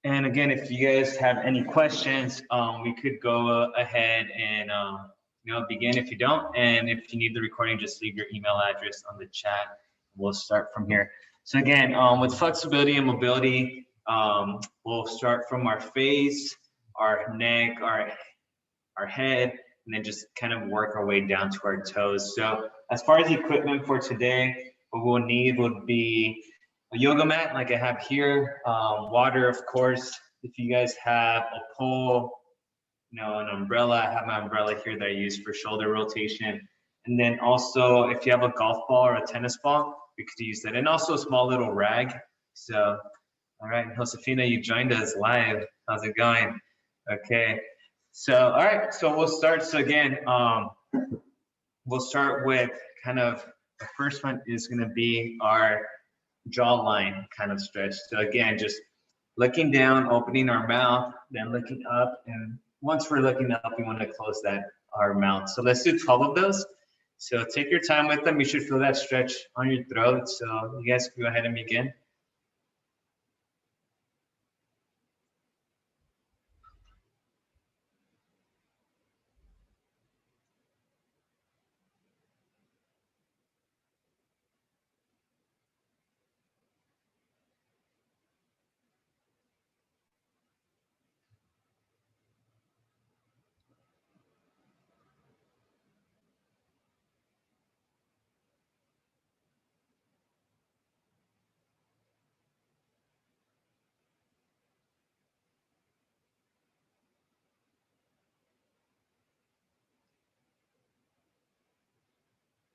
And again, if you guys have any questions, we could go ahead and begin if you don't. And if you need the recording, just leave your email address on the chat. We'll start from here. So again, with flexibility and mobility, we'll start from our face, our neck, our head, and then just kind of work our way down to our toes. So as far as equipment for today, what we'll need would be a yoga mat like I have here, water, of course. If you guys have a pole, an umbrella, I have my umbrella here that I use for shoulder rotation. And then also, if you have a golf ball or a tennis ball, we could use that. And also a small little rag. So, all right, Josefina, you joined us live. How's it going? Okay. So, all right, so we'll start. So again, we'll start with kind of, the first one is gonna be our jawline kind of stretch. So again, just looking down, opening our mouth, then looking up. And once we're looking up, we want to close our mouth. So let's do 12 of those. So take your time with them. You should feel that stretch on your throat. So you guys can go ahead and begin.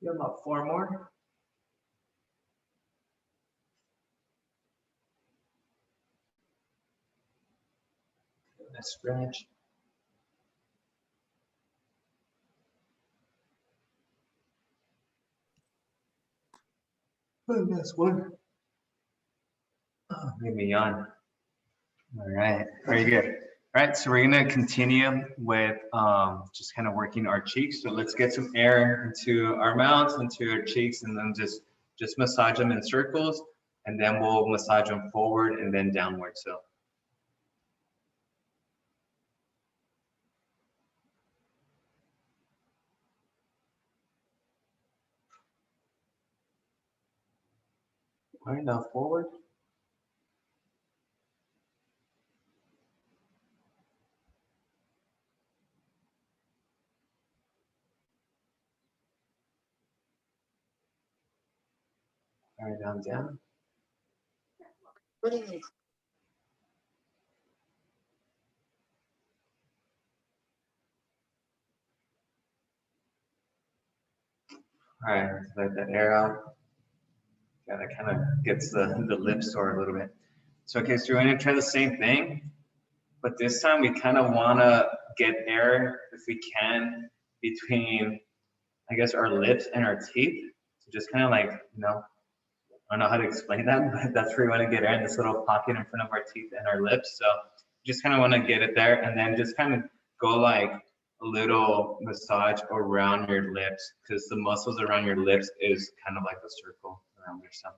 You have about 4 more. Let's stretch. Oh, that's one. Oh, made me yawn. All right, very good. All right, so we're gonna continue with just kind of working our cheeks. So let's get some air into our mouths, into our cheeks, and then just massage them in circles, and then we'll massage them forward and then downward. So. All right, now forward. All right, down. All right, let that air out. Yeah, that kind of gets the lips sore a little bit. So, okay, so we're gonna try the same thing, but this time we kind of wanna get air, if we can, between, I guess, our lips and our teeth. So just kind of like, I don't know how to explain that, but that's where we wanna get air, in this little pocket in front of our teeth and our lips. So just kind of wanna get it there, and then just kind of go like a little massage around your lips, because the muscles around your lips is kind of like a circle around yourself.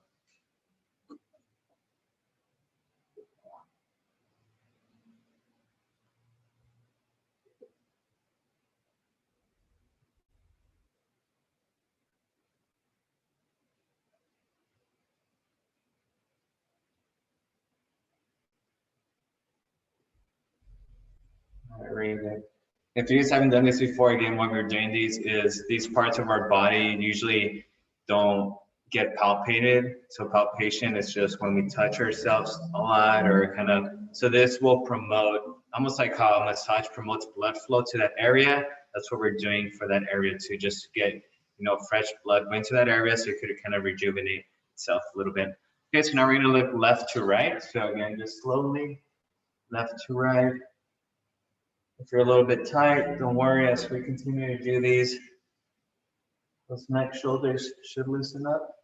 Very good. If you guys haven't done this before, again, when we're doing these parts of our body usually don't get palpated. So palpation is just when we touch ourselves a lot, or kind of, so this will promote, almost like how a massage promotes blood flow to that area. That's what we're doing for that area, to just get, fresh blood going to that area, so it could kind of rejuvenate itself a little bit. Okay, so now we're gonna look left to right. So again, just slowly left to right. If you're a little bit tight, don't worry. As we continue to do these, those neck shoulders should loosen up.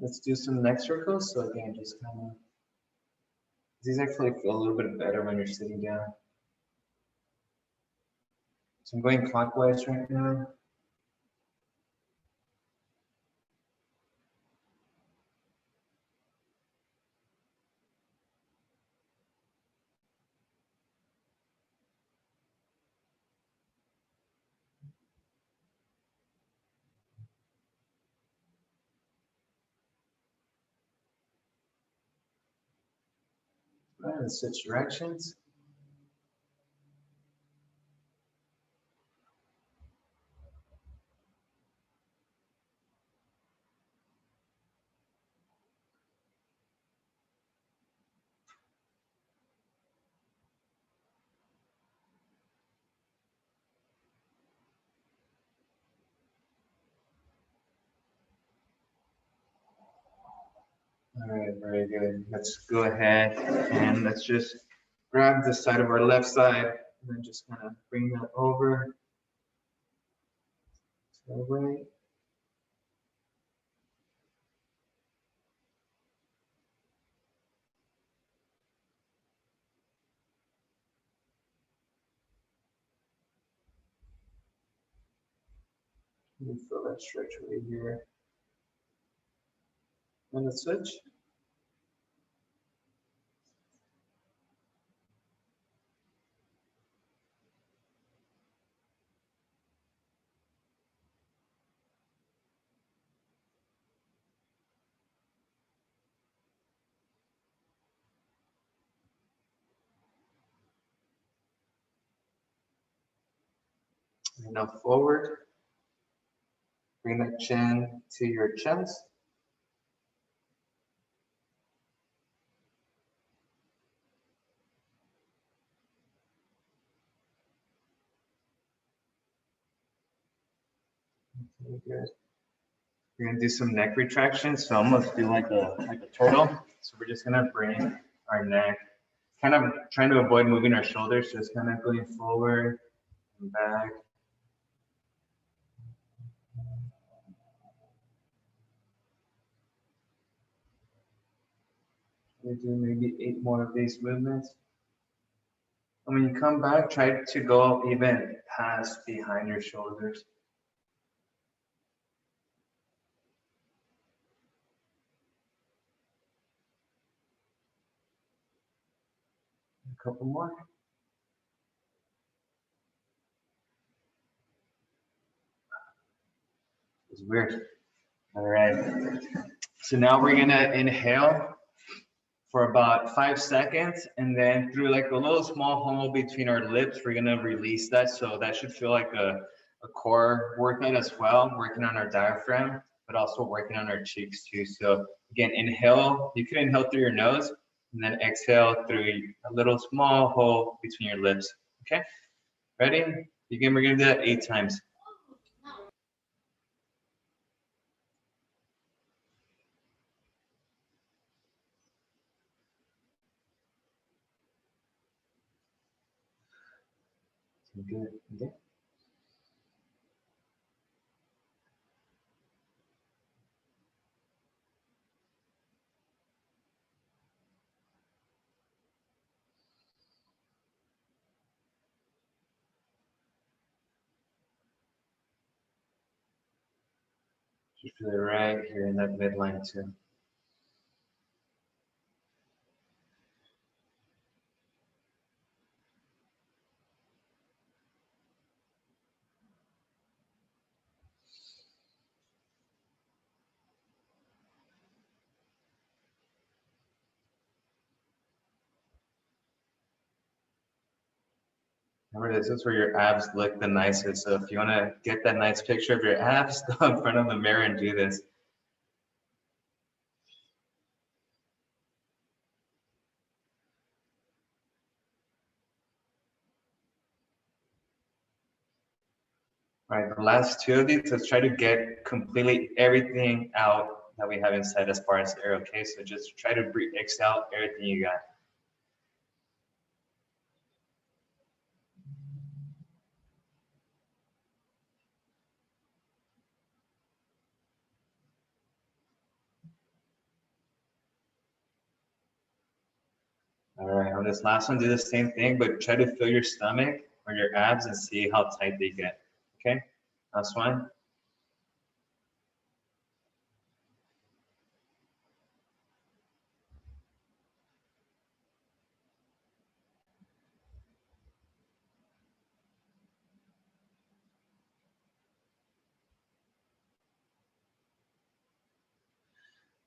Let's do some neck circles. So again, just kind of, these actually feel a little bit better when you're sitting down. So I'm going clockwise right now. All right, let's switch directions. All right, very good. Let's go ahead and let's just grab the side of our left side and then just kind of bring that over to the right. You feel that stretch right here. And let's switch. And now forward. Bring that chin to your chest. Okay, good. We're gonna do some neck retractions. So almost do like a turtle. So we're just gonna bring our neck, kind of trying to avoid moving our shoulders, just kind of going forward and back. We do maybe 8 more of these movements. And when you come back, try to go even past behind your shoulders. A couple more. It's weird. All right. So now we're gonna inhale for about 5 seconds, and then through like a little small hole between our lips, we're gonna release that. So that should feel like a core workout as well, working on our diaphragm, but also working on our cheeks too. So again, inhale, you can inhale through your nose, and then exhale through a little small hole between your lips. Okay, ready? Again, we're gonna do that 8 times. Good. Okay. Just feel it right here in that midline too. Remember, this is where your abs look the nicest. So if you want to get that nice picture of your abs, go in front of the mirror and do this. All right, the last 2 of these, let's try to get completely everything out that we have inside as far as air, okay? So just try to exhale everything you got. All right, on this last one, do the same thing, but try to feel your stomach or your abs and see how tight they get. Okay, last one.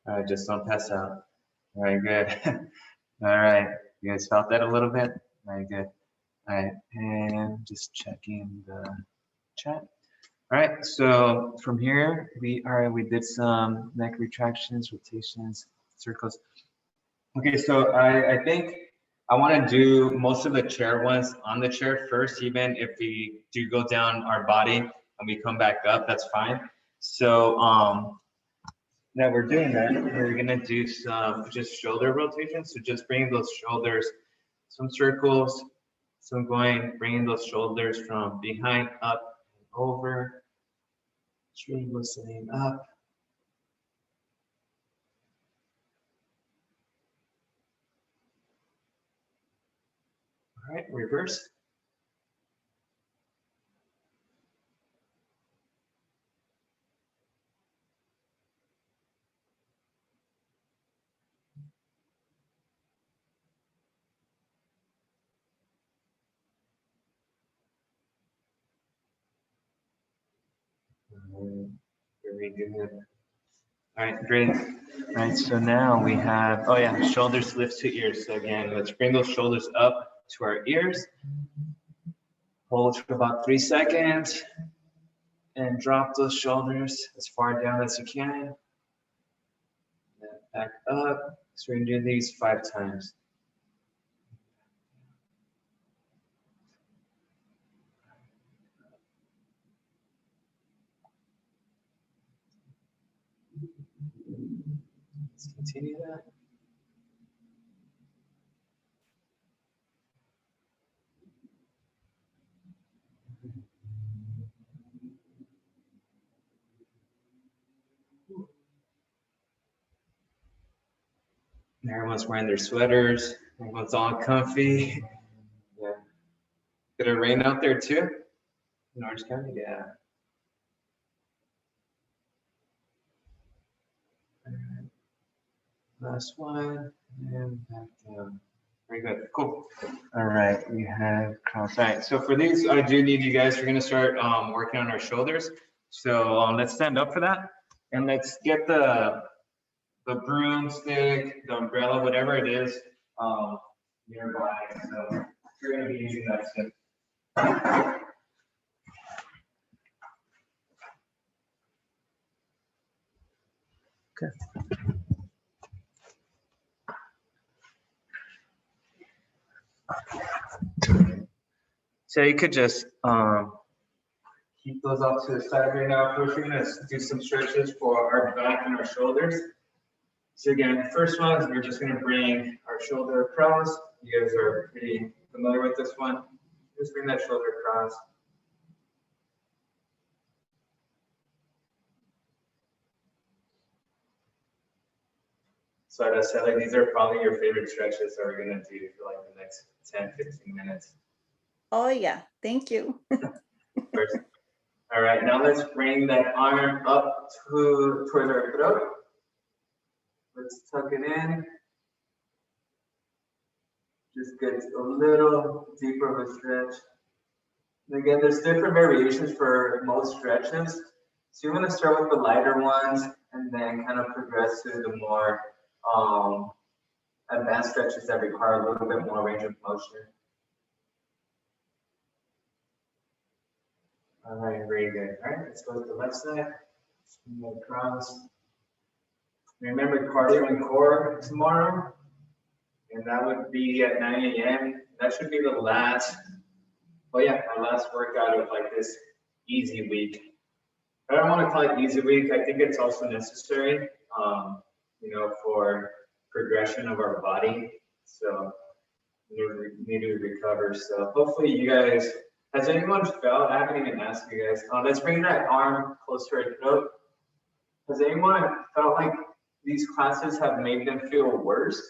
All right, just don't pass out. All right, good. All right, you guys felt that a little bit? All right, good. All right, and just checking the chat. All right, so from here, we did some neck retractions, rotations, circles. Okay, so I think I want to do most of the chair ones on the chair first, even if we do go down our body and we come back up, that's fine. So now we're doing that, we're gonna do some just shoulder rotations. So just bringing those shoulders, some circles, some bringing those shoulders from behind up and over, straight listening up. All right, reverse. Very good. All right, great. All right, so now we have, oh yeah, shoulders lift to ears. So again, let's bring those shoulders up to our ears. Hold for about 3 seconds and drop those shoulders as far down as you can. Then back up. So we're gonna do these 5 times. Let's continue that. Everyone's wearing their sweaters. Everyone's all comfy. Yeah. Did it rain out there too? In Orange County? Yeah. All right. Last one, and back down. Very good, cool. All right, we have cross. All right, so for these, I do need you guys, we're gonna start working on our shoulders. So let's stand up for that. And let's get the broomstick, the umbrella, whatever it is, nearby. So you're gonna be using that stick. Okay. So you could just keep those off to the side right now. First, we're gonna do some stretches for our back and our shoulders. So again, first one is we're just gonna bring our shoulder across. You guys are pretty familiar with this one. Just bring that shoulder across. So I said, like, these are probably your favorite stretches that we're gonna do for like the next 10, 15 minutes. Oh yeah, thank you. First. All right, now let's bring that arm up towards our throat. Let's tuck it in. Just get a little deeper of a stretch. And again, there's different variations for most stretches. So you want to start with the lighter ones and then kind of progress to the more advanced stretches that require a little bit more range of motion. All right, very good. All right, let's go to the left side. Across. Remember cardio and core tomorrow, and that would be at 9 a.m. That should be the last, our last workout of like this easy week. I don't want to call it easy week. I think it's also necessary, for progression of our body. So we need to recover. So hopefully you guys, has anyone felt, I haven't even asked you guys, let's bring that arm close to our throat. Has anyone felt like these classes have made them feel worse?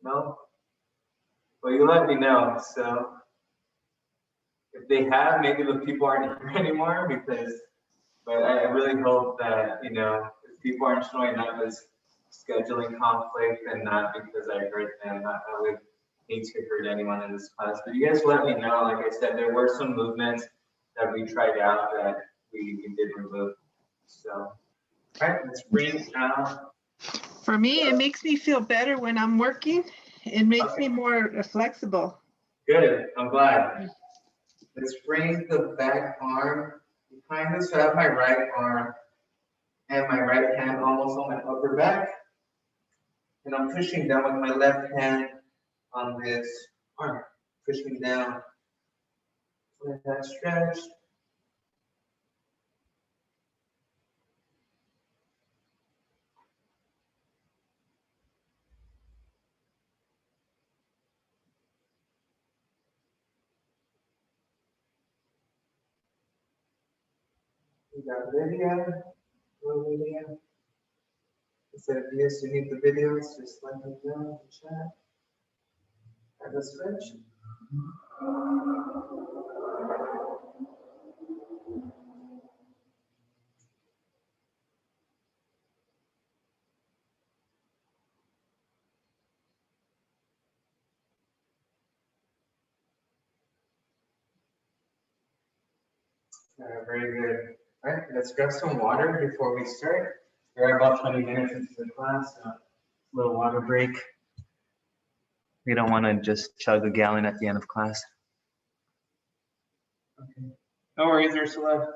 No? Well, you let me know. So if they have, maybe the people aren't here anymore because, but I really hope that, you know, if people aren't showing up as scheduling conflict and not because I hurt them, I would hate to hurt anyone in this class. But you guys let me know. Like I said, there were some movements that we tried out that we did remove. So, all right, let's bring out. For me, it makes me feel better when I'm working. It makes me more flexible. Good, I'm glad. Let's bring the back arm behind us. So I have my right arm and my right hand almost on my upper back. And I'm pushing down with my left hand on this arm, pushing down. Let that stretch. We got Lydia. Hello, Lydia. If yes, you need the videos, just let me know in the chat. Have a switch. Very good. All right, let's grab some water before we start. We're about 20 minutes into the class, so a little water break. We don't want to just chug a gallon at the end of class. Okay. No worries, Ursula.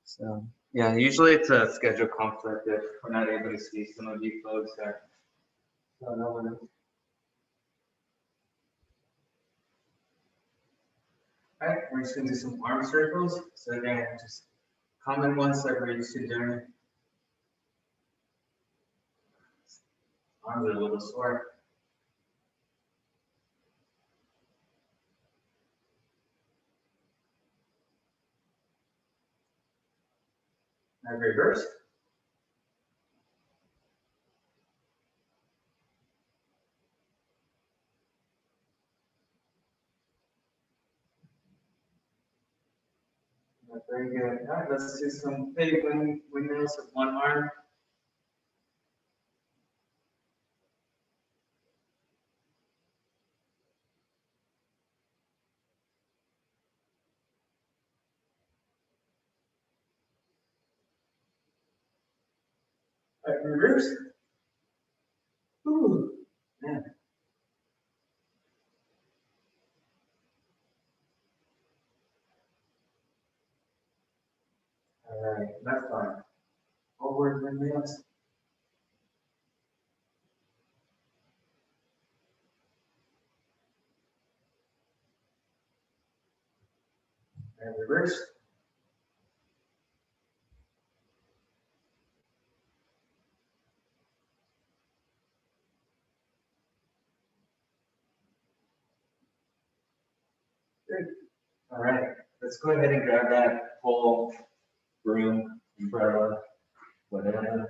So yeah, usually it's a schedule conflict if we're not able to see some of you folks. So no one. All right, we're just gonna do some arm circles. So again, just common ones that we're used to doing. Arms are a little sore. Now reverse. Very good. All right, let's do some big windmills with one arm. All right, reverse. Ooh, man. All right, left arm. Forward windmills. And reverse. Good. All right, let's go ahead and grab that full broom, umbrella, whatever.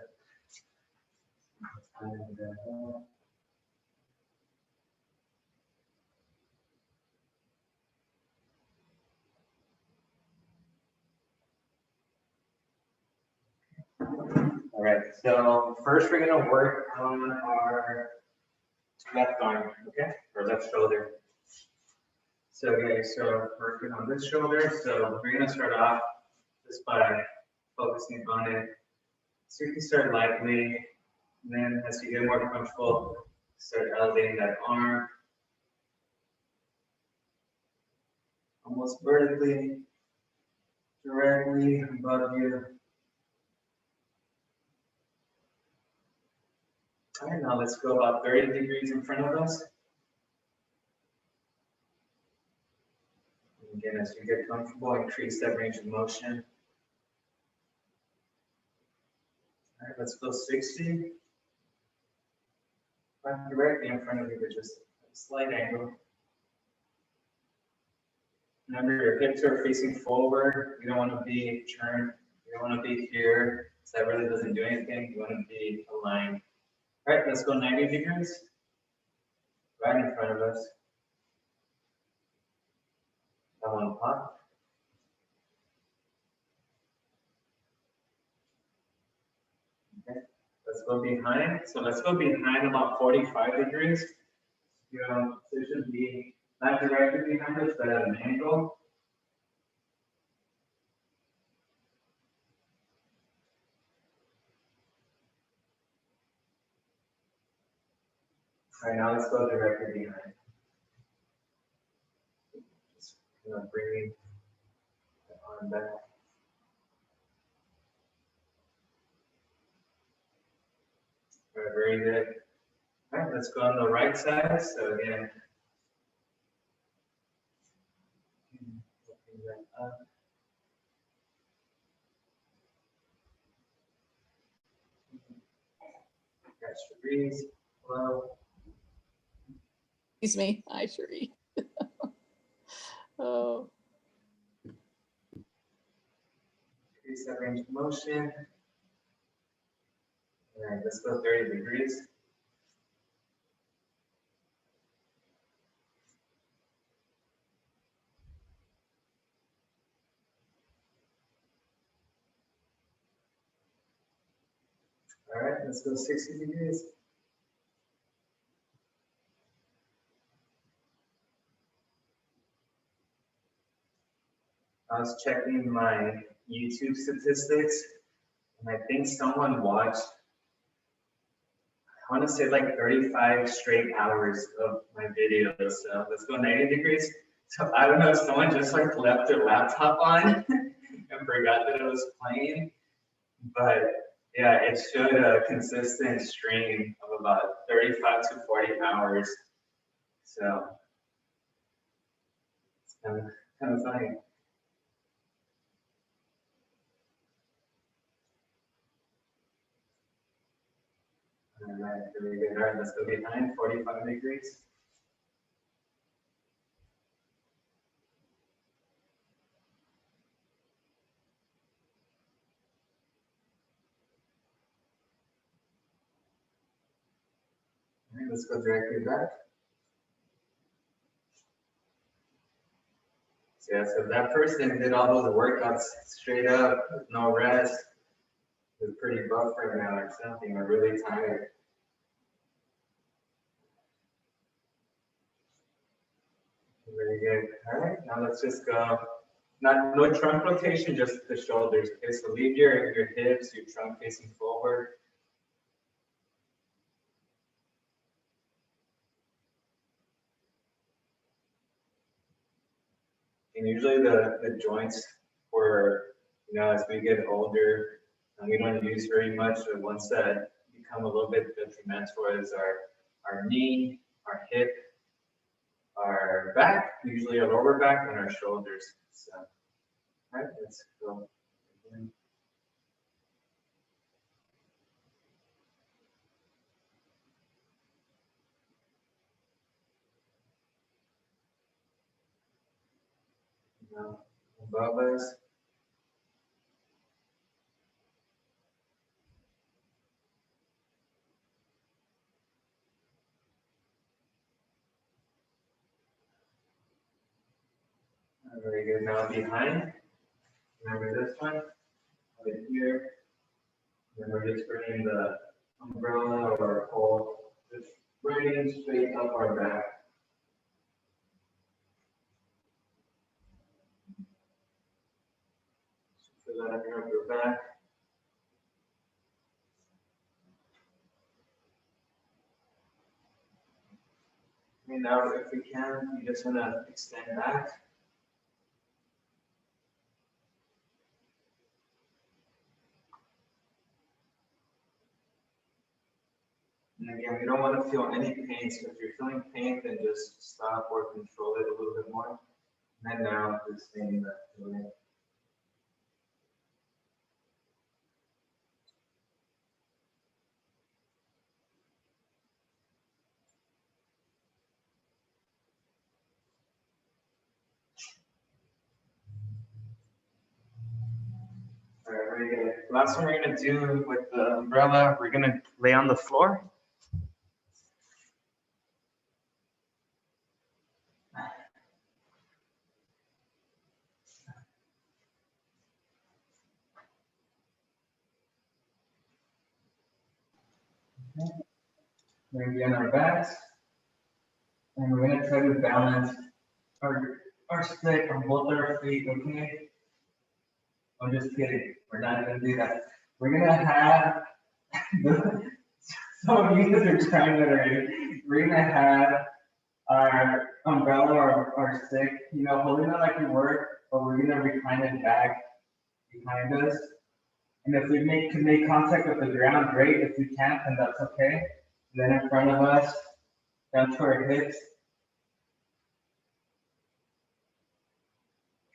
All right, so first we're gonna work on our left arm, okay, or left shoulder. So okay, so working on this shoulder. So we're gonna start off just by focusing on it. So you can start lightly, and then as you get more comfortable, start elevating that arm. Almost vertically, directly above you. All right, now let's go about 30 degrees in front of us. And again, as you get comfortable, increase that range of motion. All right, let's go 60. Not directly in front of you, but just a slight angle. Remember, your hips are facing forward. You don't want to be turned. You don't want to be here. So that really doesn't do anything. You want to be aligned. All right, let's go 90 degrees. Right in front of us. Come on, pop. Okay, let's go behind. So let's go behind about 45 degrees. You know, so it should be not directly behind us, but at an angle. All right, now let's go directly behind. Just bringing the arm back. All right, very good. All right, let's go on the right side. So again, looking that up. Got Cherise. Hello. Excuse me. Hi, Cherie. Oh, Increase that range of motion. All right, let's go 30 degrees. All right, let's go 60 degrees. I was checking my YouTube statistics, and I think someone watched, I want to say like 35 straight hours of my videos. So let's go 90 degrees. So I don't know if someone just like left their laptop on and forgot that it was playing, but yeah, it showed a consistent stream of about 35 to 40 hours. So it's kind of funny. All right, very good. All right, let's go behind 45 degrees. All right, let's go directly back. So yeah, so that person did all those workouts straight up, with no rest. Is pretty buff right now or something, or really tired. Very good. All right, now let's just go. No trunk rotation, just the shoulders. Okay, so leave your hips, your trunk facing forward. And usually the joints for, as we get older, and we don't use very much, the ones that become a little bit detrimental is our knee, our hip, our back, usually our lower back, and our shoulders. So, all right, let's go. Now, above us. Very good. Now behind. Remember this one? Right here. Then we're just bringing the umbrella or pole just bringing straight up our back. So that up your back. And now if we can, you just want to extend back. And again, we don't want to feel any pain, so if you're feeling pain, then just stop or control it a little bit more. And then now, just staying that feeling. All right, very good. Last one we're gonna do with the umbrella, we're gonna lay on the floor. We're gonna be on our backs. And we're gonna try to balance our stick on both our feet, okay? I'm just kidding. We're not gonna do that. We're gonna have, some of you guys are trying that already. We're gonna have our umbrella or our stick, you know, holding it like we were, but we're gonna recline it back behind us. And if we can make contact with the ground, great. If we can't, then that's okay. And then in front of us, down to our hips.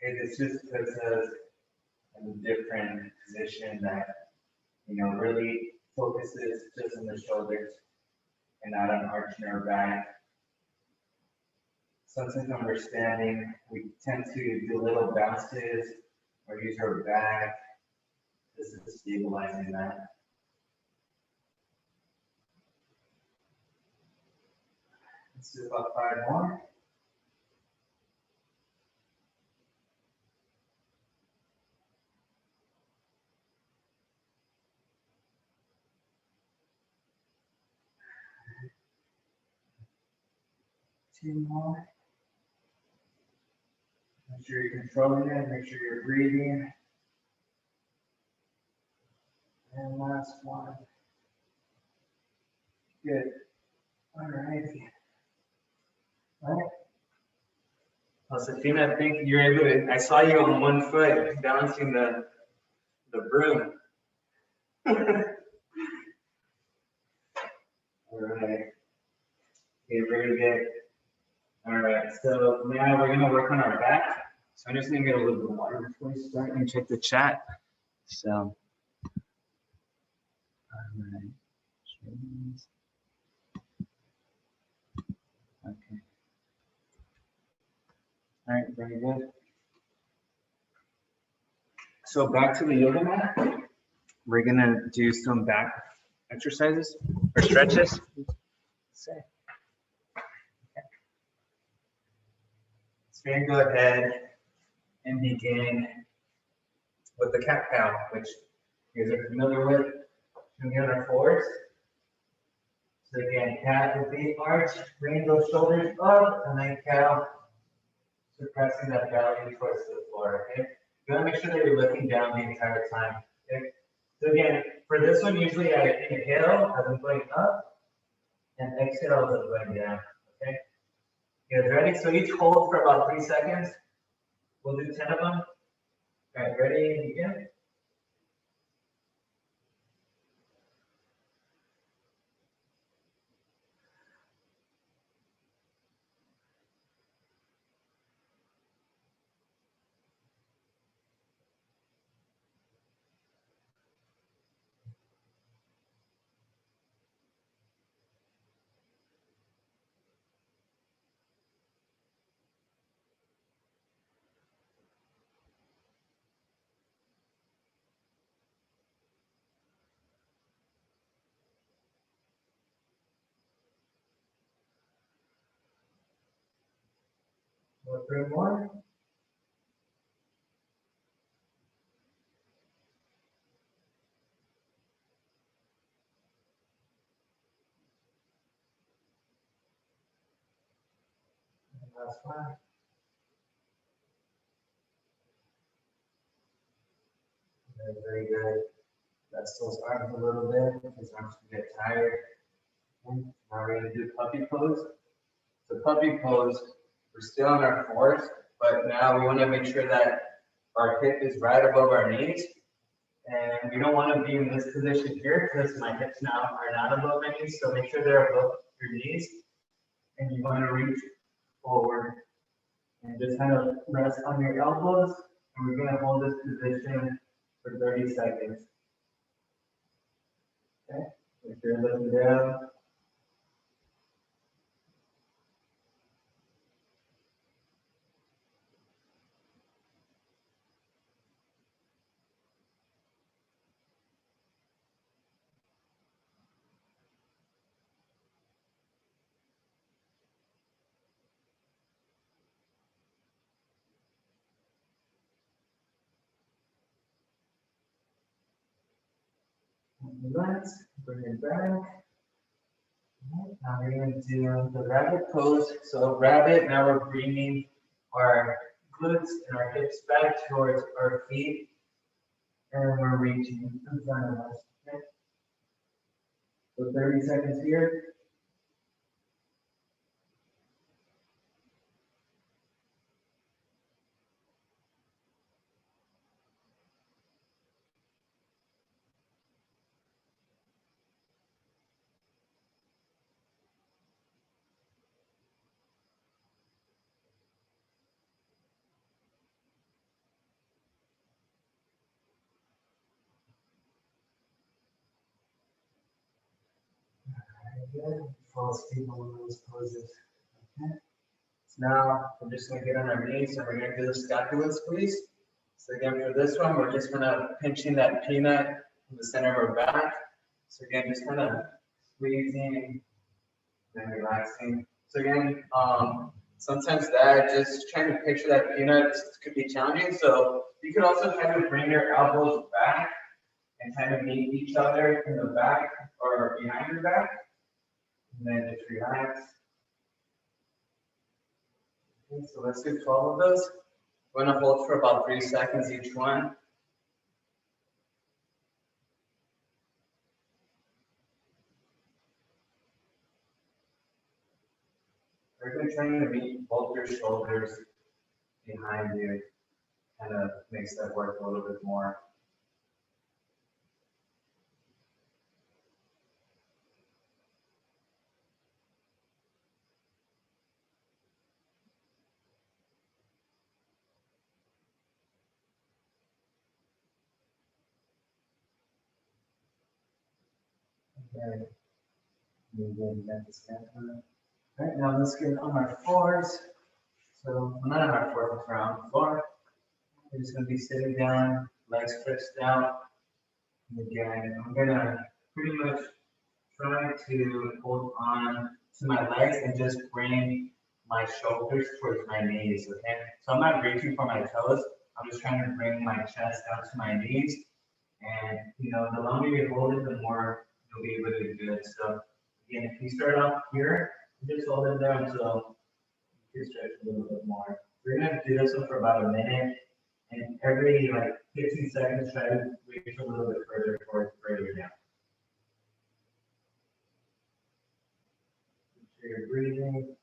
Okay, this just puts us in a different position that, you know, really focuses just on the shoulders and not on arching our back. Sometimes when we're standing, we tend to do little bounces or use our back. This is stabilizing that. Let's do about 5 more. Two more. Make sure you're controlling it, make sure you're breathing. And last one. Good. All right. All right. Josefina, I think you're able to, I saw you on one foot balancing the broom. All right. Okay, very good. All right, so now we're gonna work on our back. So I'm just gonna get a little bit of water before we start and check the chat. So, all right. Okay. All right, very good. So back to the yoga mat. We're gonna do some back exercises or stretches. So we're gonna go ahead and begin with the cat cow, which you guys are familiar with. We're on our floors. So again, cat with the arch, bring those shoulders up, and then cow, suppressing that belly towards the floor. Okay, you want to make sure that you're looking down the entire time. Okay, so again, for this one, usually I inhale as I'm going up, and exhale as I'm going down. Okay, you guys ready? So each hold for about 3 seconds. We'll do 10 of them. All right, ready? Begin. We'll 3 more. And last one. Very good. Rest those arms a little bit. These arms can get tired. Okay. Now we're going to do puppy pose. So puppy pose, we're still on our fours, but now we want to make sure that our hip is right above our knees. And we don't want to be in this position here because my hips now are not above my knees. So make sure they're above your knees. And you want to reach forward and just kind of rest on your elbows. And we're going to hold this position for 30 seconds. Okay, if you're looking down. Relax, bring it back. Alright, now we're gonna do the rabbit pose. So rabbit, now we're bringing our glutes and our hips back towards our feet. And we're reaching in front of us. Okay? So 30 seconds here. Good. Fall asleep on one of those poses. Okay. So now we're just gonna get on our knees and we're gonna do the scapula squeeze. So again, for this one, we're just gonna pinching that peanut in the center of our back. So again, just kind of squeezing and relaxing. So again, sometimes that just trying to picture that peanut could be challenging. So you could also try to bring your elbows back and kind of meet each other in the back or behind your back. And then just relax. Okay, so let's do 12 of those. We're gonna hold for about 3 seconds each one. We're gonna try to meet both your shoulders behind you. Kind of makes that work a little bit more. Okay. Move in that scapula. All right, now let's get on our floors. So not on our floor, but around the floor. We're just gonna be sitting down, legs stretched out. And again, I'm gonna pretty much try to hold on to my legs and just bring my shoulders towards my knees, okay? So I'm not reaching for my toes. I'm just trying to bring my chest down to my knees. And, you know, the longer you hold it, the more you'll be able to do it. So again, if you start off here, just hold it there until you stretch a little bit more. We're gonna do this one for about a minute. And every like 15 seconds, try to reach a little bit further towards further down. Make sure you're breathing.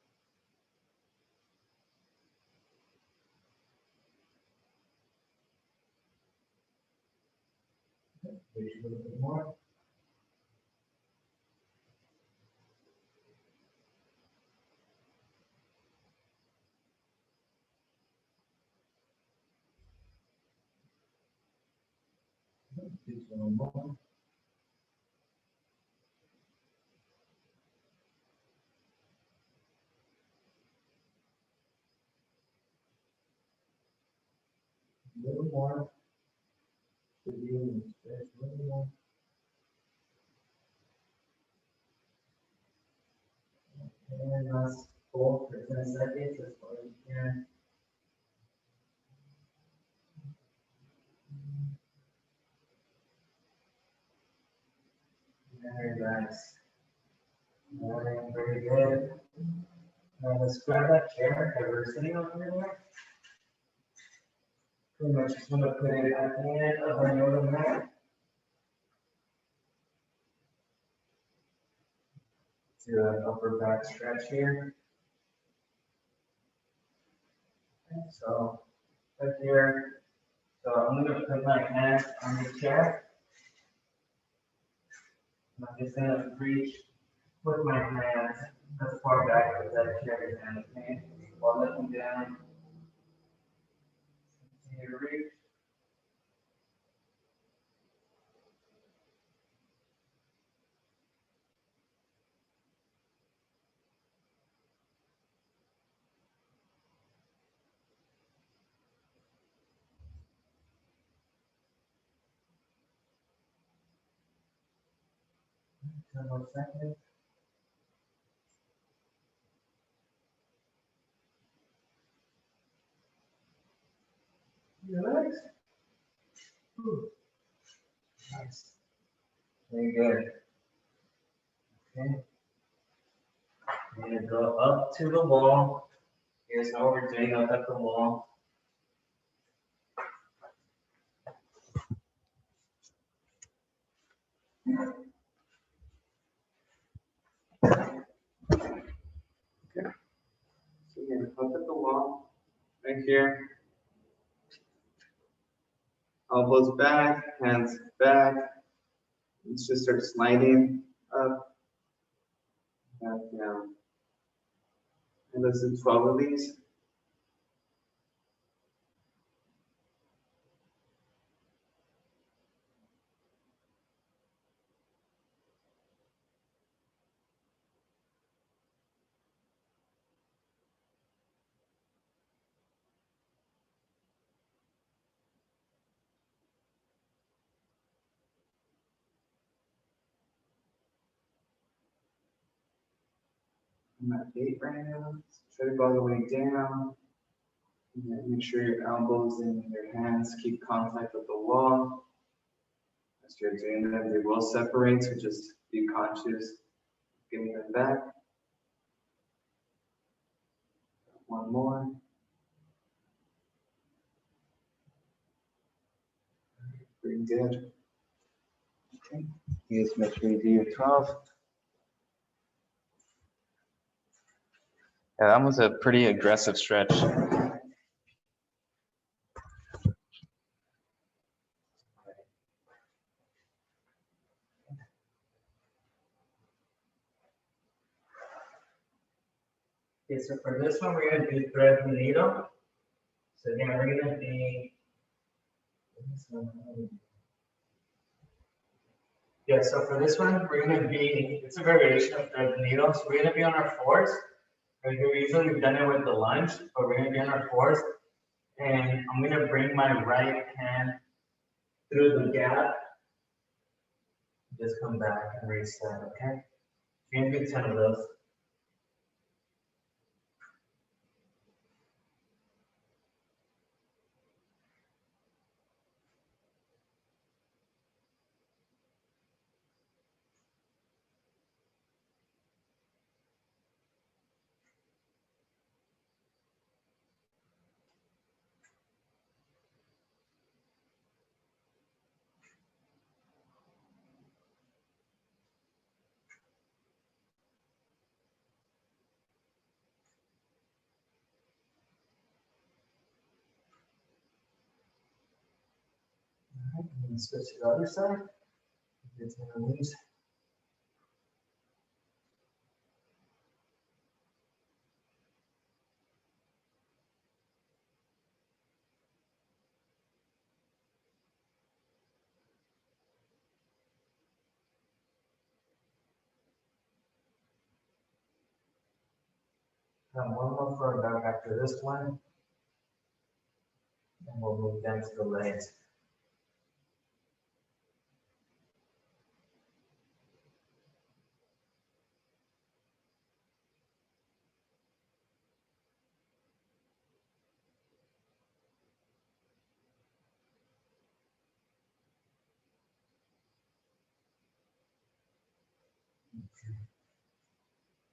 Reach a little bit more. Just one more. A little more. Should be able to stretch a little more. And last hold for 10 seconds as far as you can. Very nice. All right, very good. Now let's grab that chair that we're sitting on here now. Pretty much just want to put it at the end of our yoga mat. Do an upper back stretch here. Okay, so right here. So I'm going to put my hands on the chair. I'm just going to reach with my hands as far back as that chair is going to me while looking down. Continue to reach. Ten more seconds. Relax. Nice. Very good. Okay. I'm gonna go up to the wall. You guys know what we're doing up at the wall. Okay. So you're gonna up at the wall, right here. Elbows back, hands back. Let's just start sliding up, back down. And let's do 12 of these. I'm at 8 right now. Try to go all the way down. And then make sure your elbows and your hands keep contact with the wall. As you're doing that, they will separate, so just be conscious. Getting them back. One more. Pretty good. Okay. You just make sure you do your 12. Yeah, that was a pretty aggressive stretch. Okay, so for this one, we're going to do thread and needle. So again, we're going to be. Yeah, so for this one, we're going to be, it's a variation of thread and needle. So we're going to be on our fours. Usually we've done it with the lunge, but we're going to be on our fours. And I'm going to bring my right hand through the gap. Just come back and reset, okay? You're going to do 10 of those. All right, I'm going to switch to the other side. It's going to release. One more for our back after this one. And we'll move down to the legs.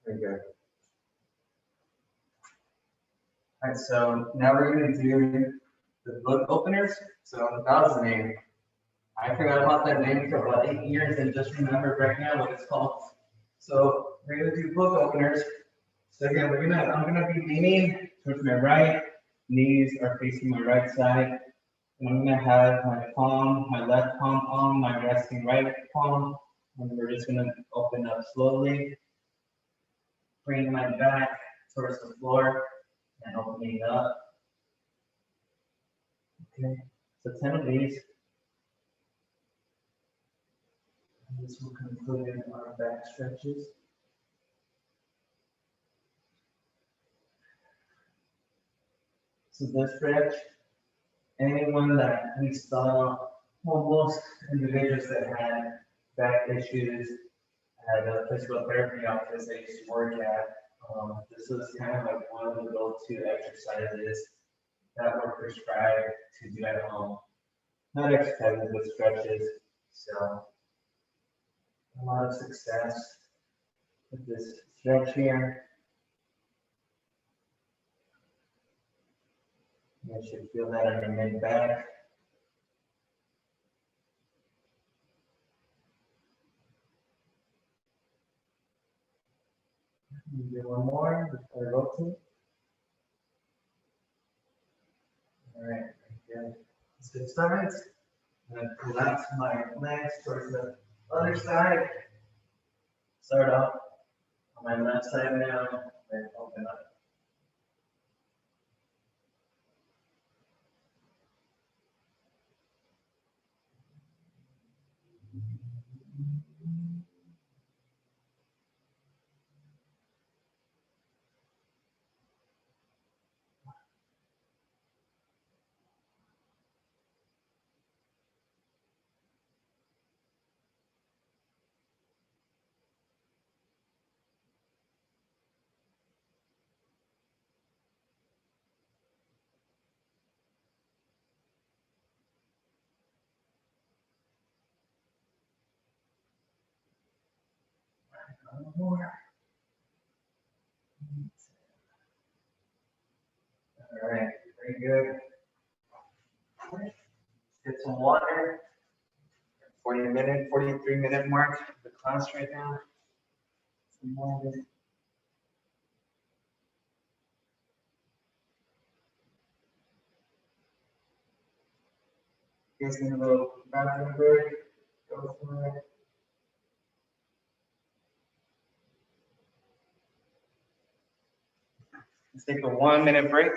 Very good. All right, so now we're going to do the book openers. So that was the name. I forgot about that name for about 8 years and just remembered right now what it's called. So we're going to do book openers. So again, I'm gonna be leaning towards my right, knees are facing my right side. And I'm gonna have my palm, my left palm on my resting right palm. And we're just gonna open up slowly. Bring my back towards the floor and opening up. Okay, so 10 of these. And this will conclude our back stretches. So this stretch, anyone that we saw, well, most individuals that had back issues at a physical therapy office I used to work at, this was kind of like one of the go-to exercises that were prescribed to do at home. Not exercises, but stretches. So a lot of success with this stretch here. You should feel that on your mid back. Do one more before I rotate. All right, good. Let's get started. I'm gonna collapse my legs towards the other side. Start off on my left side now, then open up. One more. All right, very good. Get some water. 43-minute mark of the class right now. Some water. You guys need a little bathroom break. Go for it. Let's take a 1-minute break.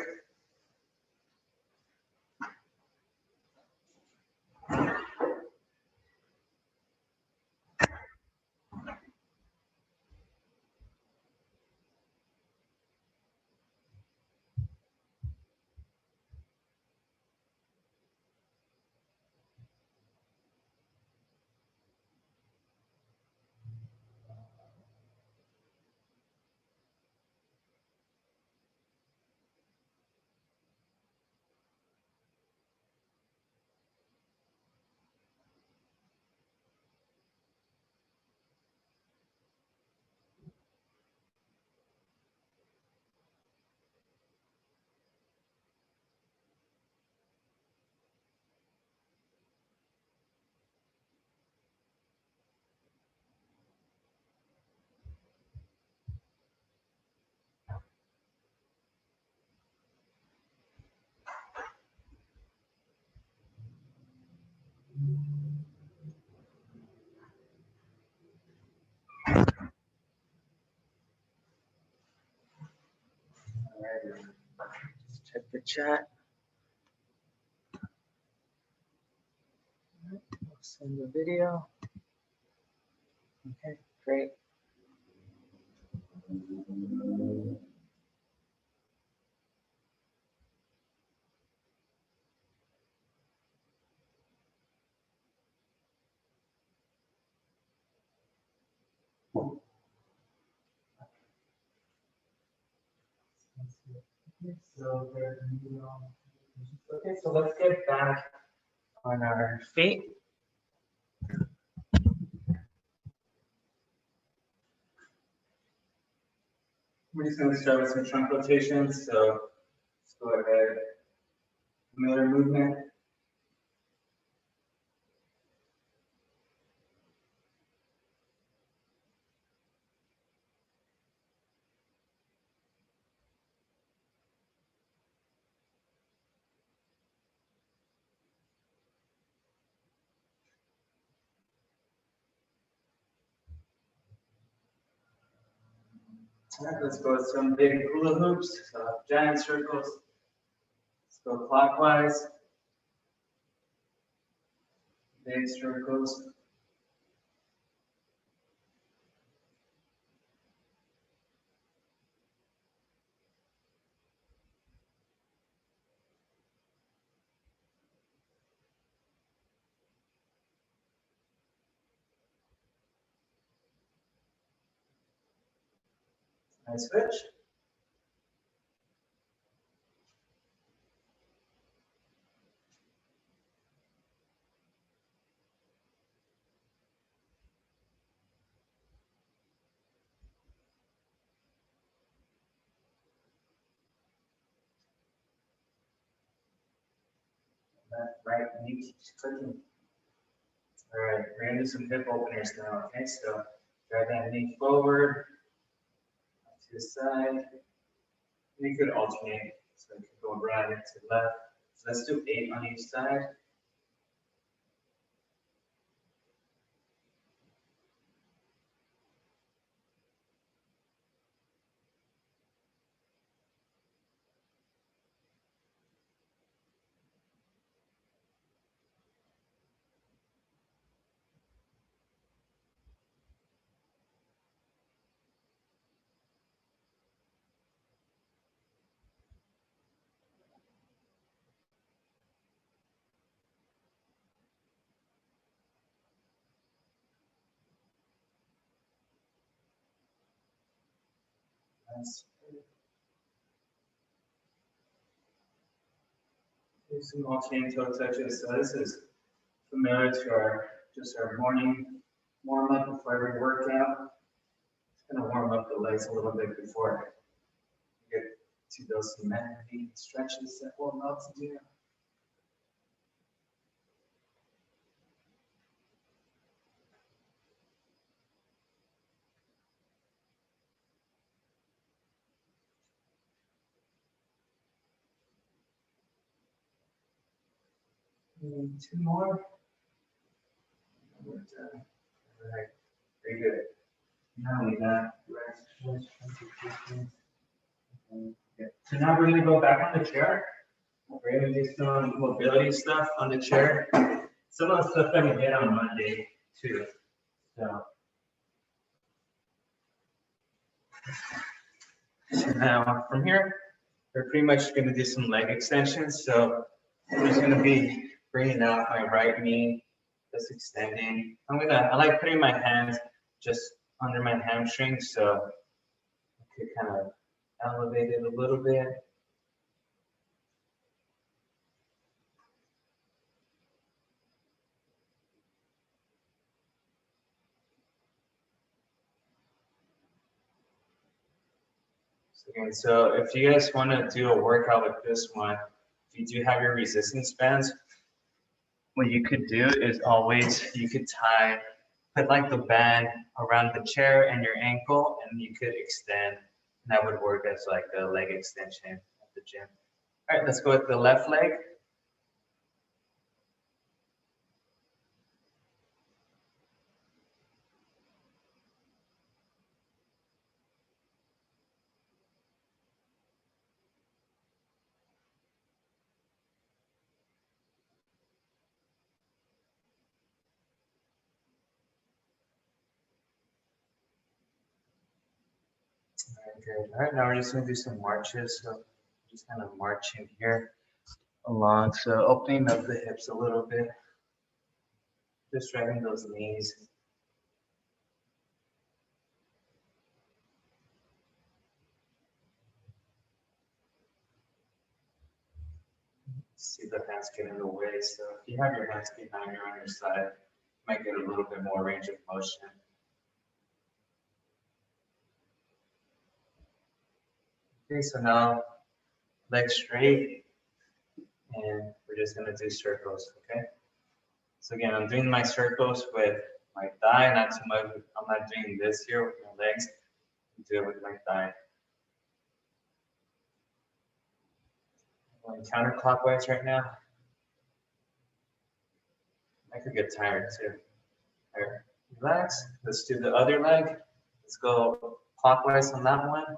All right. Just check the chat. I'll send the video. Okay, great. Okay, so let's get back on our feet. We're just going to start with some trunk rotations. So let's go ahead. Familiar movement. All right, let's go with some big hula hoops, so giant circles. Let's go clockwise. Big circles. Nice switch. left, right, knee keeps clicking. All right, we're gonna do some hip openers now, okay? So drive that knee forward, to the side. You could alternate, so you could go right to left. So let's do 8 on each side. Nice. Do some alternating toe touches. So this is familiar to our just our morning warm up before every workout. Just gonna warm up the legs a little bit before we get to those many stretches that we're about to do. And 2 more. We're done. All right, very good. Now we got rest. Yeah. So now we're gonna go back on the chair. We're gonna do some mobility stuff on the chair. Some of the stuff that we did on Monday too. So now from here, we're pretty much gonna do some leg extensions. So I'm just gonna be bringing out my right knee, just extending. I like putting my hands just under my hamstring, so I could kind of elevate it a little bit. So if you guys want to do a workout like this one, if you do have your resistance bands, what you could do is you could put like the band around the chair and your ankle, and you could extend. And that would work as like a leg extension at the gym. All right, let's go with the left leg. Good. All right, now we're just gonna do some marches. So just kind of marching here along. So opening up the hips a little bit. Just dragging those knees. See the hands get in the way. So if you have your hands behind you on your side, you might get a little bit more range of motion. Okay, so now legs straight, and we're just gonna do circles, okay? So again, I'm doing my circles with my thigh, not too much. I'm not doing this here with my legs. I do it with my thigh. I'm going counterclockwise right now. I could get tired too. All right, relax. Let's do the other leg. Let's go clockwise on that one.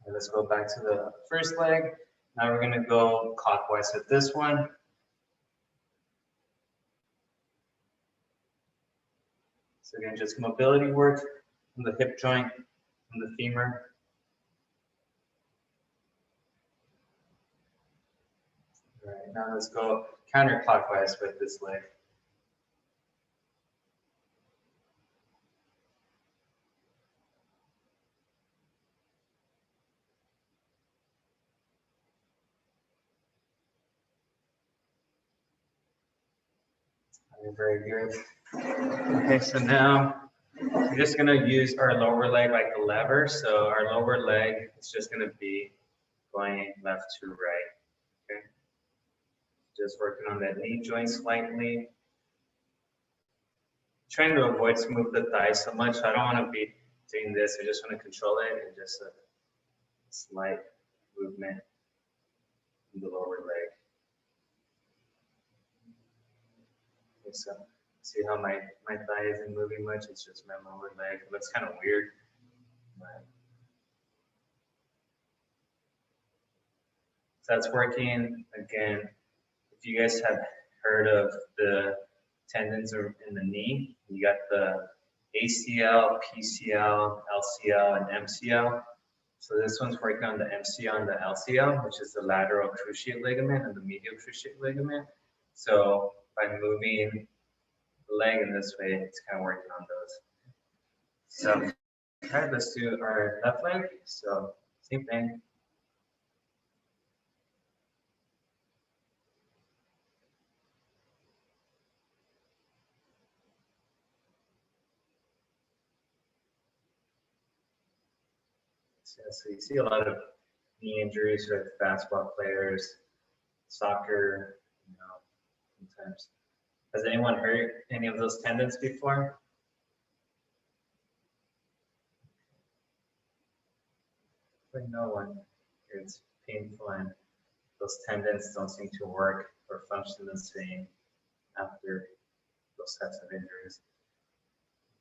And let's go back to the first leg. Now we're gonna go clockwise with this one. So again, just mobility work from the hip joint, from the femur. All right, now let's go counterclockwise with this leg. Very good. Okay, so now we're just gonna use our lower leg like a lever. So our lower leg is just gonna be going left to right. Okay. Just working on that knee joint slightly. Trying to avoid to move the thighs so much. I don't want to be doing this. I just want to control it and just a slight movement in the lower leg. Okay, so see how my thigh isn't moving much? It's just my lower leg. It looks kind of weird. But so that's working. Again, if you guys have heard of the tendons in the knee, you got the ACL, PCL, LCL, and MCL. So this one's working on the MCL and the LCL, which is the lateral cruciate ligament and the medial cruciate ligament. So by moving the leg in this way, it's kind of working on those. So okay, let's do our left leg. So same thing. So you see a lot of knee injuries with basketball players, soccer, you know, sometimes. Has anyone hurt any of those tendons before? Like no one. It's painful and those tendons don't seem to work or function the same after those types of injuries.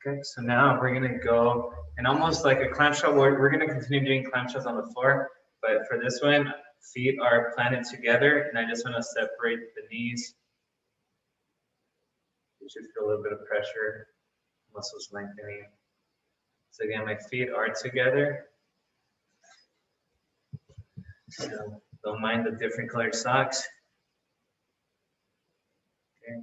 Okay, so now we're gonna go and almost like a clamshell. We're gonna continue doing clamshells on the floor, but for this one, feet are planted together, and I just want to separate the knees. You should feel a little bit of pressure, muscles lengthening. So again, my feet are together. So don't mind the different colored socks. Okay.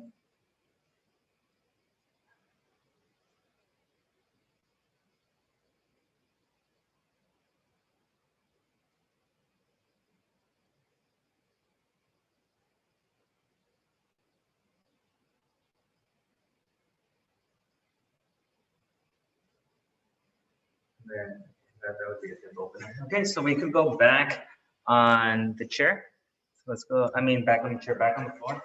Then that would be a good opener. Okay, so we could go back on the chair. So let's go, I mean, back on the chair, back on the floor.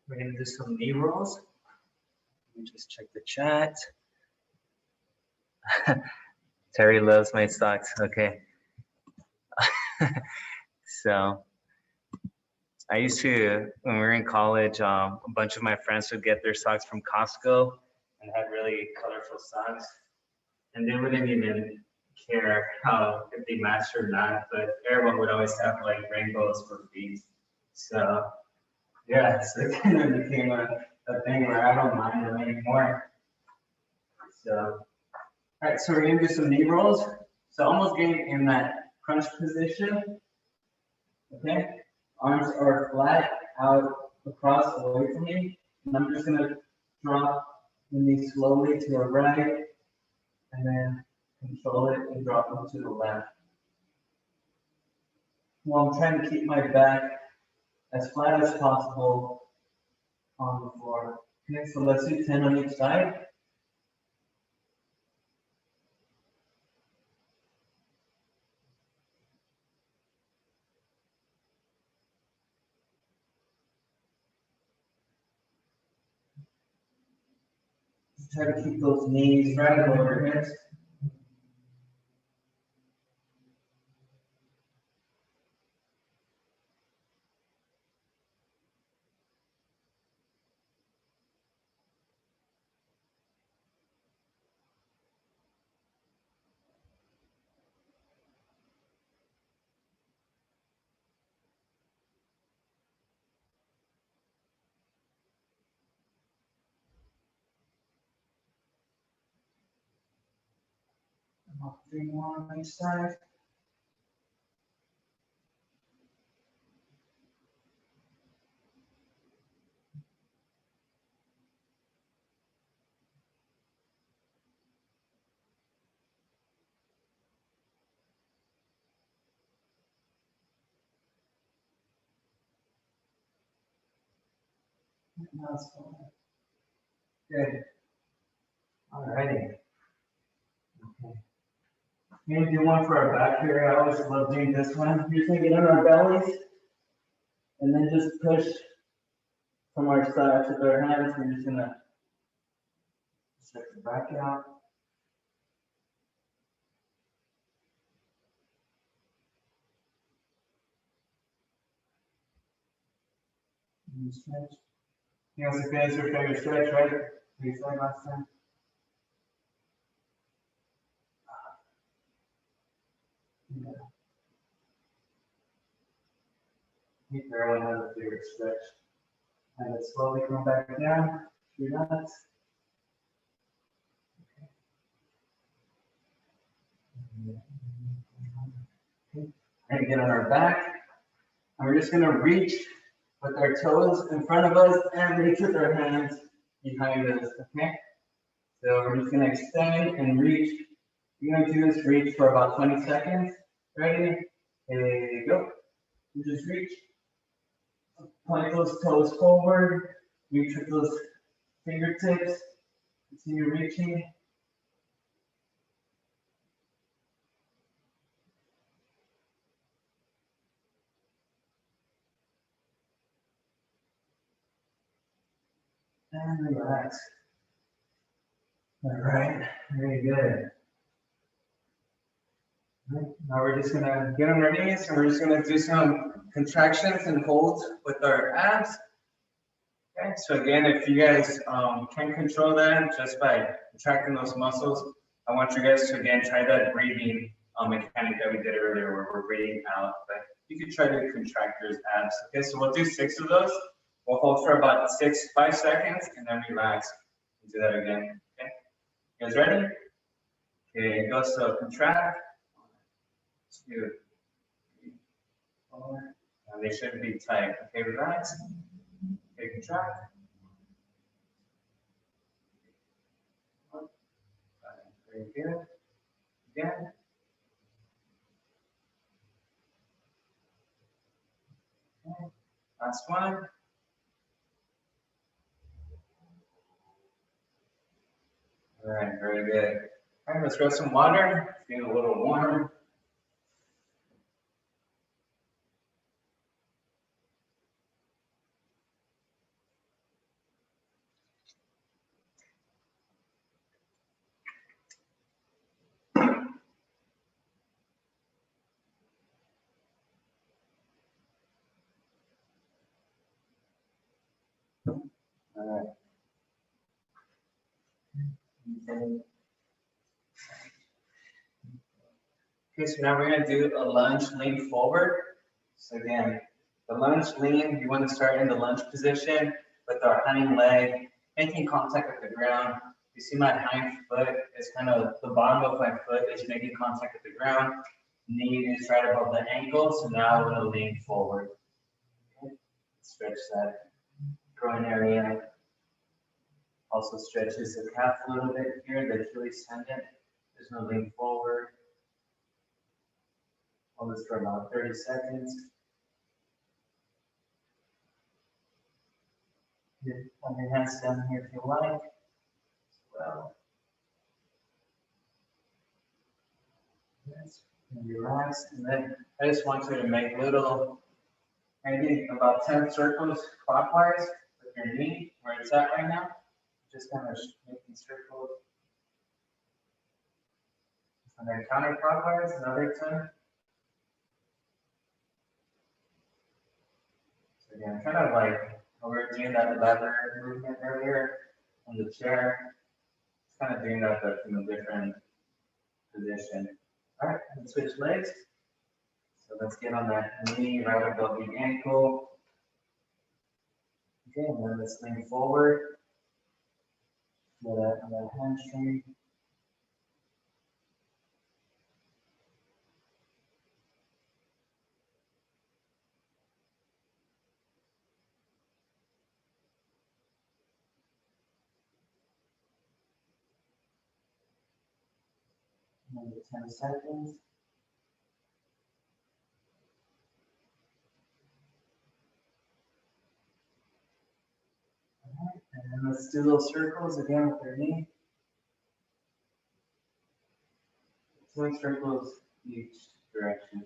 We're gonna do some knee rolls. Let me just check the chat. Terry loves my socks, okay. So I used to, when we were in college, a bunch of my friends would get their socks from Costco and had really colorful socks. And they wouldn't even care how, if they matched or not, but everyone would always have like rainbows for feet. So yeah, so it kind of became a thing where I don't mind them anymore. So, all right, so we're gonna do some knee rolls. So almost getting in that crunch position, okay? Arms are flat out across away from me. And I'm just gonna drop the knee slowly to the right and then control it and drop them to the left. Well, I'm trying to keep my back as flat as possible on the floor. Okay, so let's do 10 on each side. Try to keep those knees right above your hips. About 3 more on each side. That's fine. Good. All righty. Okay. We're gonna do one for our back here. I always love doing this one. You're just gonna get on our bellies and then just push from our sides with our hands. We're just gonna stretch the back out. And you stretch. You know, it's your favorite stretch, right? We said last time. Yeah. I think everyone has a favorite stretch. And then slowly come back down, relax. Okay. We're gonna get on our back, and we're just gonna reach with our toes in front of us and reach with our hands behind us, okay? So we're just gonna extend and reach. You're gonna do this reach for about 20 seconds. Ready? Here you go. You just reach. Point those toes forward. Reach with those fingertips. Continue reaching. And relax. All right, very good. All right, now we're just gonna get on our knees and we're just gonna do some contractions and holds with our abs. Okay, so again, if you guys can control that just by contracting those muscles, I want you guys to again try that breathing mechanic that we did earlier where we're breathing out, but you can try to contract your abs. Okay, so we'll do 6 of those. We'll hold for about 5 seconds and then relax and do that again. Okay, you guys ready? Okay, go. So contract. 2, 3, 4. And they should be tight. Okay, relax. Okay, contract. 1. Very good. Again. Okay. Last one. All right, very good. All right, let's grab some water. Feeling a little warm. All right. Okay, so now we're going to do a lunge lean forward. So again, the lunge lean, you want to start in the lunge position with our hind leg, making contact with the ground. You see my hind foot is kind of, the bottom of my foot is making contact with the ground. Knee is right above the ankle, so now I'm going to lean forward. Okay. Stretch that groin area. Also stretches the calf a little bit here, the Achilles tendon. There's no lean forward. Hold this for about 30 seconds. You have your hands down here if you like. As well. Yes. And relax. And then I just want you to make little, maybe about 10 circles clockwise with your knee where it's at right now. Just kind of making circles. And then counterclockwise, another 10. So again, kind of like we were doing that lever movement earlier on the chair. It's kind of doing that but from a different position. All right, let's switch legs. So let's get on that knee right above the ankle. Okay, and then let's lean forward. Get that hamstring. Another 10 seconds. And let's do little circles again with your knee. 2 circles each direction.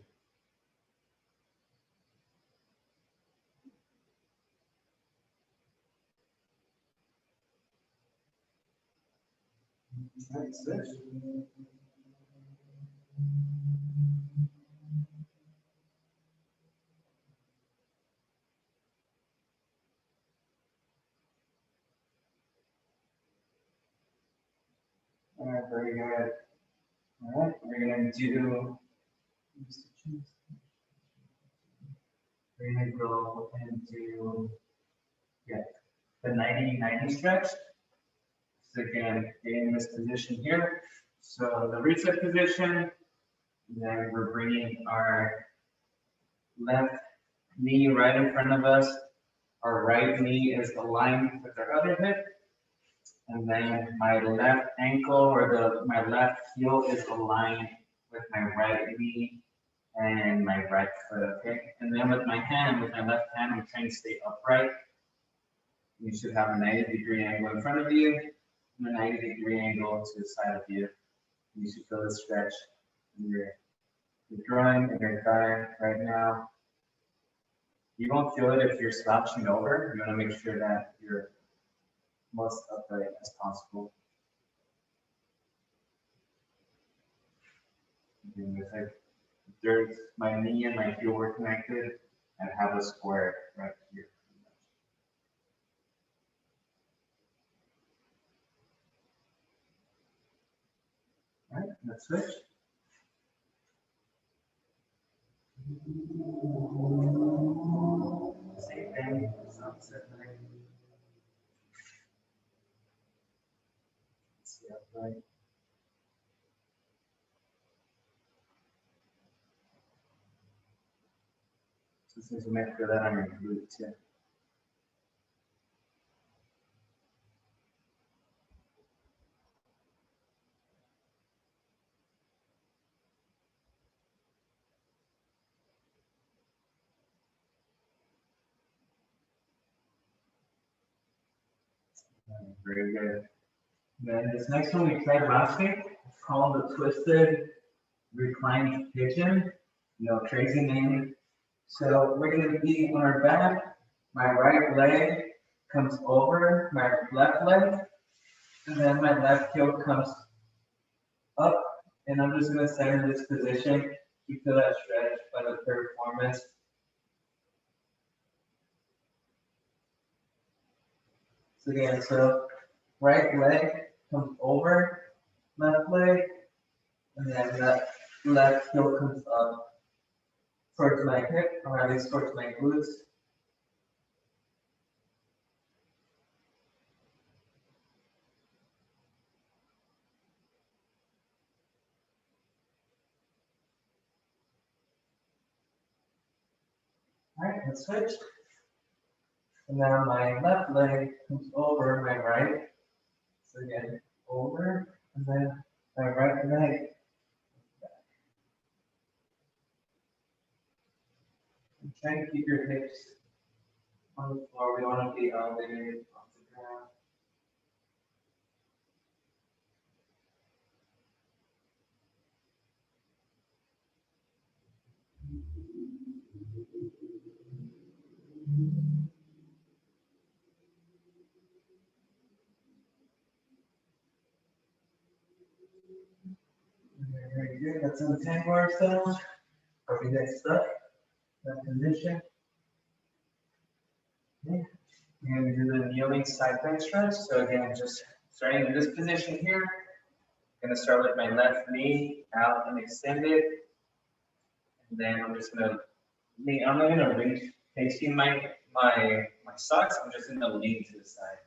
Right, switch. All right, very good. All right, we're gonna do. We're gonna go into the 90-90 stretch. So again, getting this position here. So the reset position. Then we're bringing our left knee right in front of us. Our right knee is aligned with our other hip. And then my left ankle or my left heel is aligned with my right knee and my right foot, okay? And then with my left hand, I'm trying to stay upright. You should have a 90-degree angle in front of you and a 90-degree angle to the side of you. You should feel the stretch in your groin and your thigh right now. You won't feel it if you're slouching over. You want to make sure that you're most upright as possible. And if there's my knee and my heel were connected, and have a square right here. All right, let's switch. Same thing, sunset leg. See upright. So since you might feel that on your glutes, yeah. Very good. Then this next one we tried last week. It's called the twisted reclined pigeon. No crazy name. So we're going to be on our back. My right leg comes over my left leg, and then my left heel comes up. And I'm just going to stay in this position. You feel that stretch by the piriformis. So again, so right leg comes over left leg, and then that left heel comes up towards my hip, or at least towards my glutes. All right, let's switch. And now my left leg comes over my right. So again, over, and then my right leg. And try to keep your hips on the floor. We want to be elevated off the ground. Very good. Let's untangle ourselves. Or we get stuck in that position. Okay. We're going to do the kneeling side bend stretch. So again, just starting in this position here. I'm going to start with my left knee out and extend it. And then I'm just going to lean. I'm not going to reach facing my socks. I'm just going to lean to the side.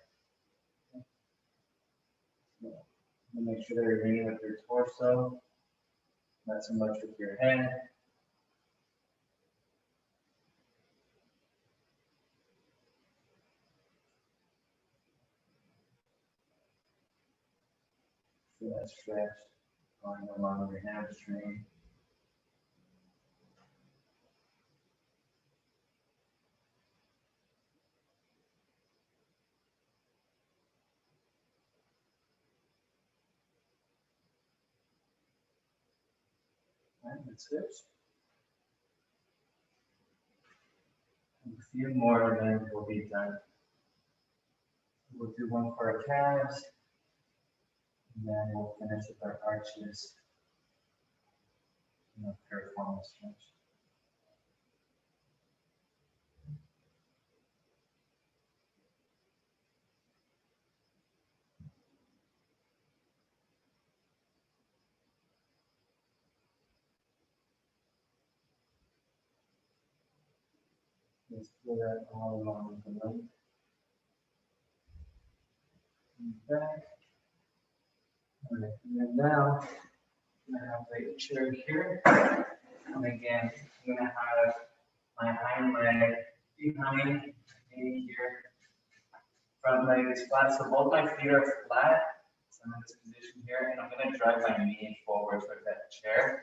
So, make sure that you're leaning with your torso, not so much with your head. Feel that stretch going along your hamstring. let's switch. A few more and then we'll be done. We'll do one for our calves. And then we'll finish with our arches. And a piriformis stretch. Let's do that all along the length. And back. All right, and then now, I'm gonna have the chair here. And again, I'm gonna have my hind leg behind me here. Front leg is flat, so both my feet are flat. So I'm in this position here, and I'm gonna drive my knee forward towards that chair,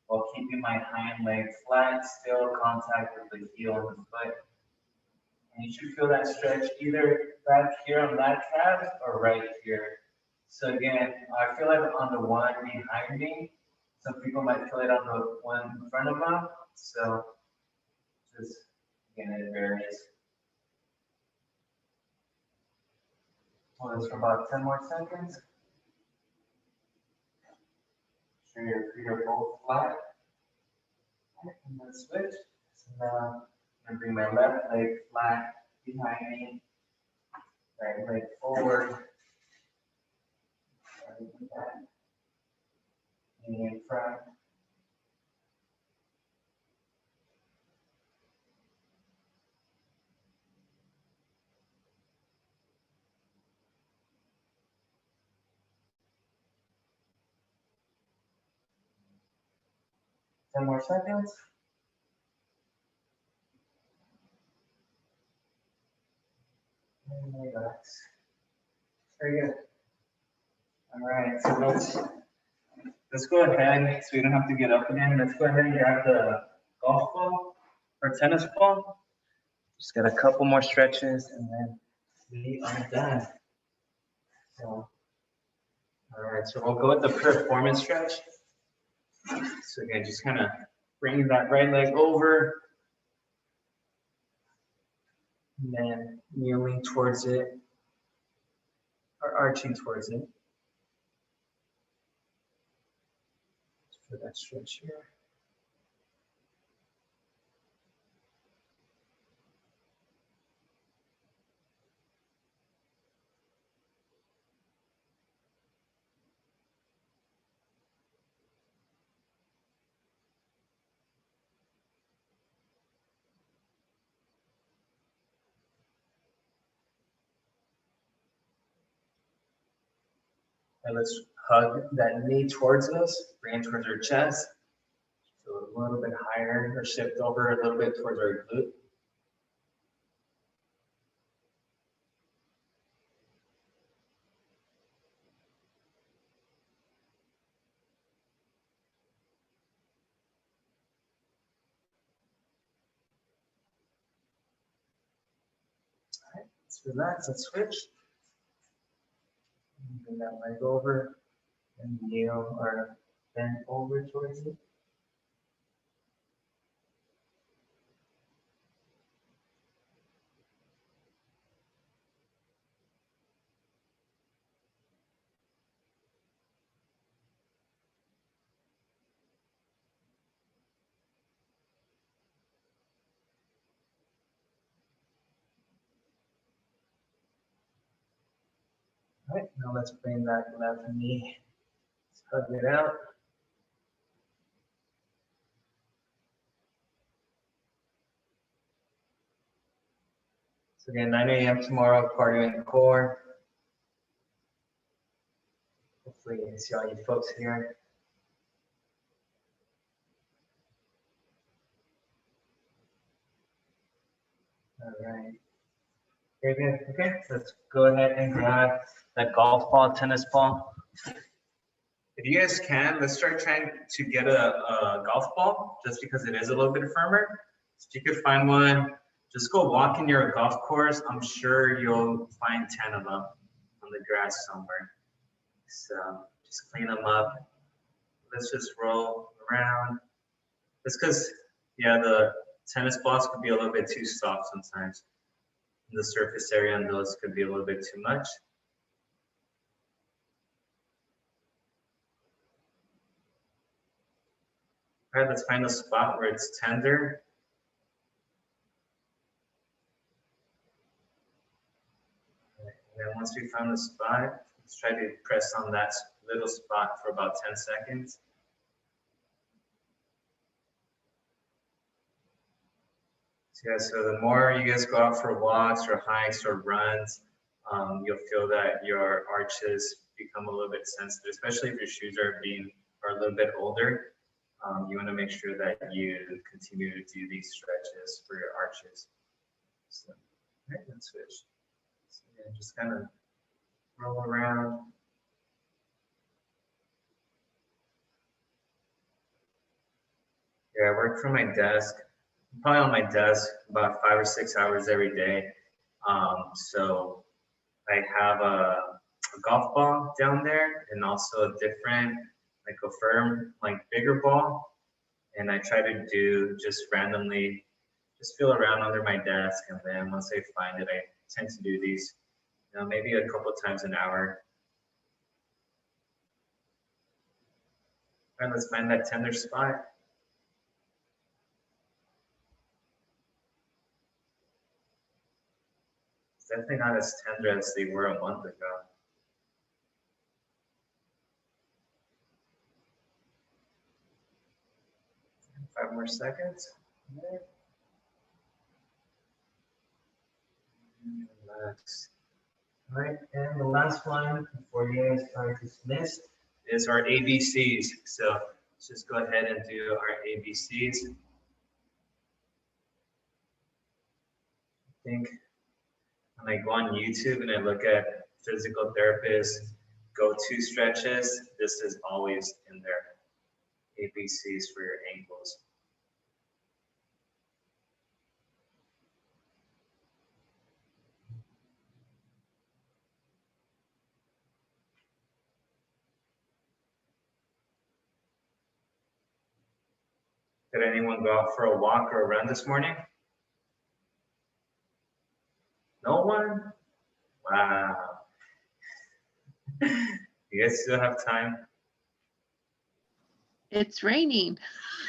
while keeping my hind leg flat, still contact with the heel of the foot. And you should feel that stretch either back here on that calf or right here. So again, I feel it on the one behind me. Some people might feel it on the one in front of them. So just, again, it varies. Hold this for about 10 more seconds. Sure your feet are both flat. And then switch. So now I'm going to bring my left leg flat behind me. Right leg forward. Knee in front. Ten more seconds. And relax. Very good. All right, so let's go ahead, so we don't have to get up again. Let's go ahead and grab the golf ball or tennis ball. Just got a couple more stretches and then we are done. So, all right, so we'll go with the piriformis stretch. So again, just kind of bringing that right leg over. And then kneeling towards it, or arching towards it. For that stretch here. And let's hug that knee towards us, bring it towards our chest. So a little bit higher or shift over a little bit towards our glute. All right, let's relax, let's switch. Bring that leg over and kneel or bend over towards it. All right, now let's bring that left knee, let's hug it out. So again, 9 a.m. tomorrow, cardio and core. Hopefully you can see all you folks here. All right. Very good. Okay, let's go ahead and grab that golf ball, tennis ball. If you guys can, let's start trying to get a golf ball, just because it is a little bit firmer. So if you could find one, just go walk in your golf course. I'm sure you'll find 10 of them on the grass somewhere. So just clean them up. Let's just roll around It's because, yeah, the tennis balls could be a little bit too soft sometimes. The surface area on those could be a little bit too much. All right, let's find a spot where it's tender. And then once we found the spot, let's try to press on that little spot for about 10 seconds. So yeah, so the more you guys go out for walks or hikes or runs, you'll feel that your arches become a little bit sensitive, especially if your shoes are a little bit older. You want to make sure that you continue to do these stretches for your arches. So, all right, let's switch. So, yeah, just kind of roll around. Yeah, I work from my desk. I'm probably on my desk about 5 or 6 hours every day. So I have a golf ball down there and also a different, like a firm, like bigger ball. And I try to do just randomly, just feel around under my desk. And then once I find it, I tend to do these, maybe a couple times an hour. All right, let's find that tender spot. It's definitely not as tender as they were a month ago. Five more seconds. Relax. All right, and the last one before you guys are dismissed is our ABCs. So let's just go ahead and do our ABCs. I think when I go on YouTube and I look at physical therapists go-to stretches, this is always in there. ABCs for your ankles. Did anyone go out for a walk or a run this morning? No one? Wow. You guys still have time? It's raining.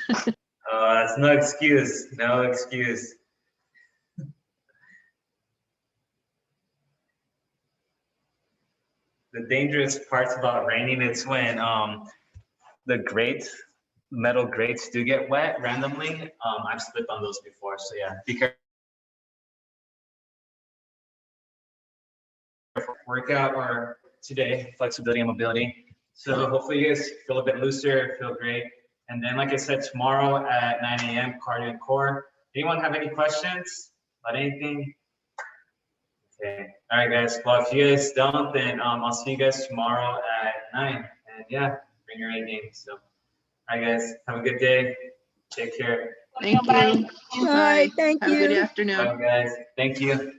That's no excuse. No excuse. The dangerous parts about raining is when the grates, metal grates do get wet randomly. I've slipped on those before, so yeah, be careful. Workout or today, flexibility and mobility. So hopefully you guys feel a bit looser, feel great. And then, like I said, tomorrow at 9 a.m., cardio and core. Anyone have any questions about anything? Okay. All right, guys. Well, if you guys don't, then I'll see you guys tomorrow at 9. And yeah, bring your A game. So, all right, guys. Have a good day. Take care. Thank you. Bye, thank Have a good you. afternoon. Bye, guys. Thank you.